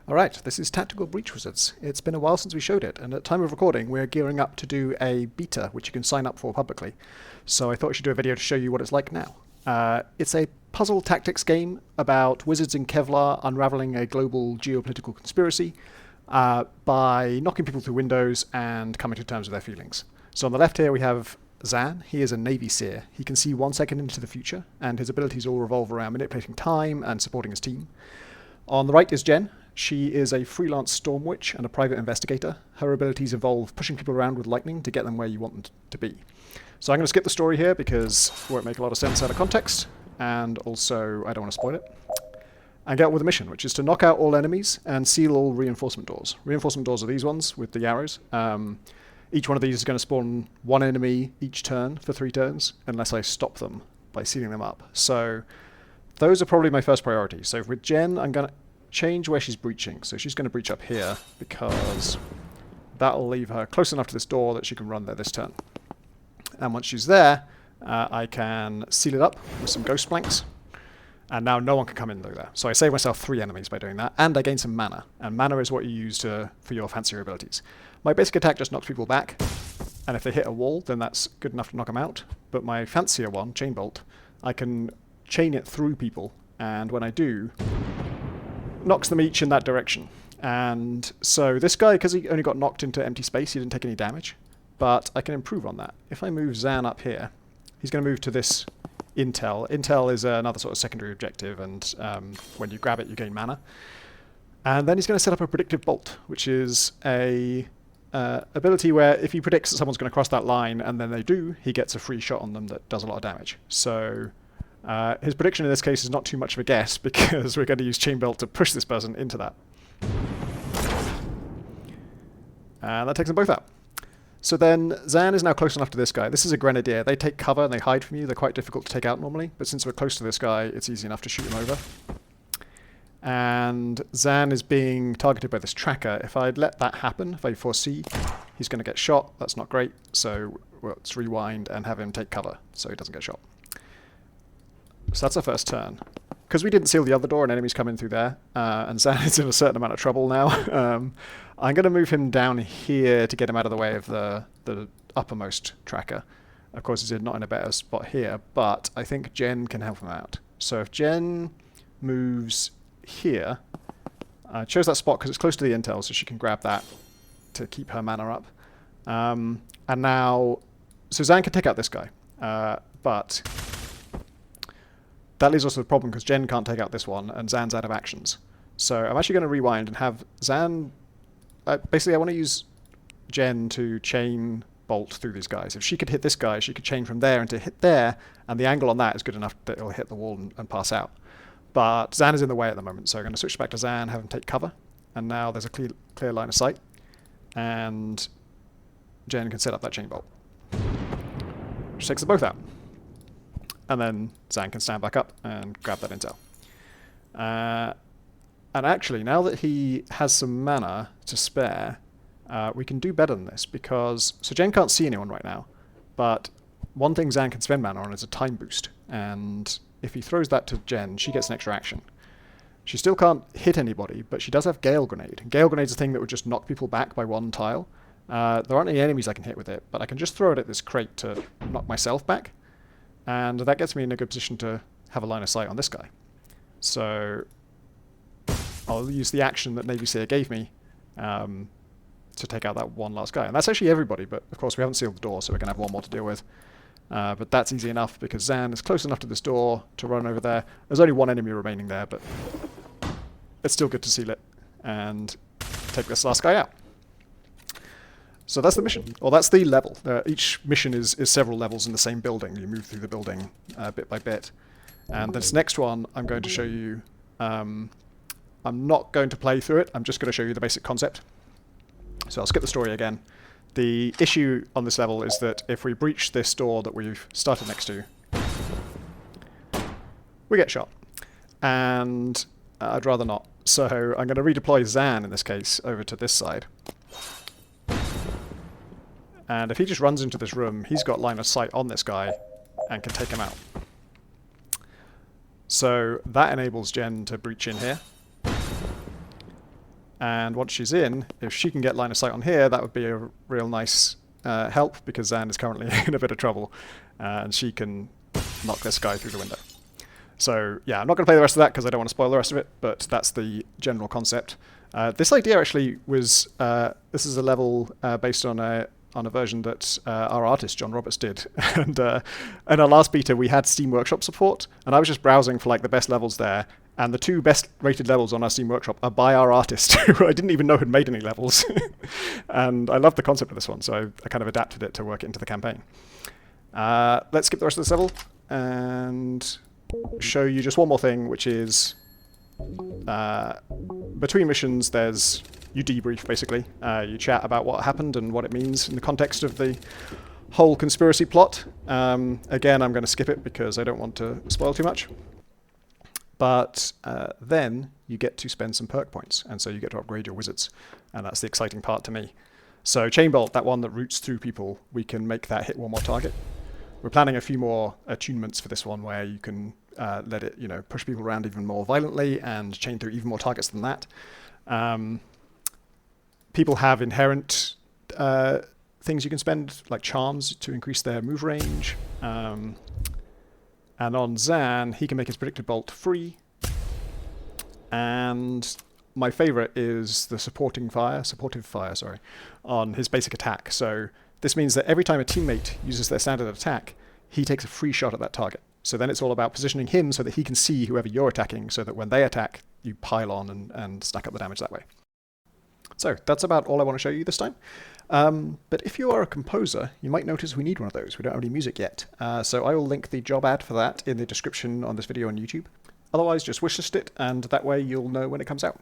Alright, this is Tactical Breach Wizards. It's been a while since we showed it, and at time of recording we're gearing up to do a beta, which you can sign up for publicly. So I thought I should do a video to show you what it's like now. It's a puzzle tactics game about wizards in Kevlar unraveling a global geopolitical conspiracy by knocking people through windows and coming to terms with their feelings. So on the left here we have Zan. He is a Navy Seer. He can see 1 second into the future, and his abilities all revolve around manipulating time and supporting his team. On the right is Jen. She is a freelance storm witch and a private investigator. Her abilities involve pushing people around with lightning to get them where you want them to be. So I'm going to skip the story here because it won't make a lot of sense out of context, and also I don't want to spoil it. And get on with the mission, which is to knock out all enemies and seal all reinforcement doors. Reinforcement doors are these ones with the arrows. Each one of these is going to spawn one enemy each turn for 3 turns, unless I stop them by sealing them up. So those are probably my first priority. So with Jen, I'm going to change where she's breaching. So she's going to breach up here because that'll leave her close enough to this door that she can run there this turn. And once she's there, I can seal it up with some ghost planks. And now no one can come in through there. So I save myself 3 enemies by doing that, and I gain some mana. And mana is what you use for your fancier abilities. My basic attack just knocks people back, and if they hit a wall, then that's good enough to knock them out. But my fancier one, Chain Bolt, I can chain it through people, and when I do, knocks them each in that direction. And so this guy, because he only got knocked into empty space, he didn't take any damage. But I can improve on that. If I move Zan up here, he's going to move to this Intel. Intel is another sort of secondary objective, and when you grab it, you gain mana. And then he's going to set up a predictive bolt, which is a ability where if he predicts that someone's going to cross that line, and then they do, he gets a free shot on them that does a lot of damage. So his prediction in this case is not too much of a guess, because we're going to use Chain Bolt to push this person into that. And that takes them both out. So then Zan is now close enough to this guy. This is a Grenadier. They take cover and they hide from you. They're quite difficult to take out normally, but since we're close to this guy, it's easy enough to shoot him over. And Zan is being targeted by this tracker. If I'd let that happen, if I foresee, he's going to get shot. That's not great. So let's rewind and have him take cover so he doesn't get shot. So that's our first turn. Because we didn't seal the other door and enemies come in through there, and Zan is in a certain amount of trouble now, I'm going to move him down here to get him out of the way of the uppermost tracker. Of course, he's not in a better spot here, but I think Jen can help him out. So if Jen moves here, I chose that spot because it's close to the intel, so she can grab that to keep her mana up. And now, so Zan can take out this guy, but that leaves us with a problem because Jen can't take out this one, and Zan's out of actions. So I'm actually going to rewind and have Zan... basically, I want to use Jen to chain bolt through these guys. If she could hit this guy, she could chain from there and to hit there, and the angle on that is good enough that it'll hit the wall and pass out. But Zan is in the way at the moment, so I'm going to switch back to Zan, have him take cover, and now there's a clear line of sight, and Jen can set up that chain bolt, which takes them both out. And then Zan can stand back up and grab that intel. And actually, now that he has some mana to spare, we can do better than this because... So Jen can't see anyone right now, but one thing Zan can spend mana on is a time boost. And if he throws that to Jen, she gets an extra action. She still can't hit anybody, but she does have Gale Grenade. Gale Grenade's a thing that would just knock people back by 1 tile. There aren't any enemies I can hit with it, but I can just throw it at this crate to knock myself back. And that gets me in a good position to have a line of sight on this guy. So I'll use the action that Navy Seer gave me to take out that one last guy. And that's actually everybody, but of course we haven't sealed the door, so we're going to have one more to deal with. But that's easy enough because Zan is close enough to this door to run over there. There's only 1 enemy remaining there, but it's still good to seal it and take this last guy out. So that's the mission, or that's the level. Each mission is several levels in the same building. You move through the building bit by bit. And this next one, I'm going to show you... I'm not going to play through it, I'm just going to show you the basic concept. So I'll skip the story again. The issue on this level is that if we breach this door that we've started next to, we get shot. And I'd rather not. So I'm going to redeploy Zan, in this case, over to this side. And if he just runs into this room, he's got line of sight on this guy and can take him out. So that enables Jen to breach in here. And once she's in, if she can get line of sight on here, that would be a real nice help, because Zan is currently in a bit of trouble, and she can knock this guy through the window. So yeah, I'm not going to play the rest of that because I don't want to spoil the rest of it, but that's the general concept. This idea actually was, this is a level based on a version that our artist John Roberts did, and in our last beta we had Steam Workshop support, and I was just browsing for like the best levels there, and the 2 best rated levels on our Steam Workshop are by our artist, who I didn't even know had made any levels. And I loved the concept of this one, so I kind of adapted it to work it into the campaign. Let's skip the rest of this level and show you just one more thing, which is between missions you debrief basically. You chat about what happened and what it means in the context of the whole conspiracy plot. Again, I'm going to skip it because I don't want to spoil too much. But then you get to spend some perk points, and so you get to upgrade your wizards, and that's the exciting part to me. So Chainbolt, that one that roots through people, we can make that hit one more target. We're planning a few more attunements for this one where you can let it, push people around even more violently and chain through even more targets than that. People have inherent things you can spend, like charms, to increase their move range. And on Zan, he can make his predicted bolt free. And my favorite is the supportive fire, on his basic attack. So this means that every time a teammate uses their standard attack, he takes a free shot at that target. So then it's all about positioning him so that he can see whoever you're attacking, so that when they attack, you pile on and stack up the damage that way. So that's about all I want to show you this time. But if you are a composer, you might notice we need one of those. We don't have any music yet. So I will link the job ad for that in the description on this video on YouTube. Otherwise, just wishlist it, and that way you'll know when it comes out.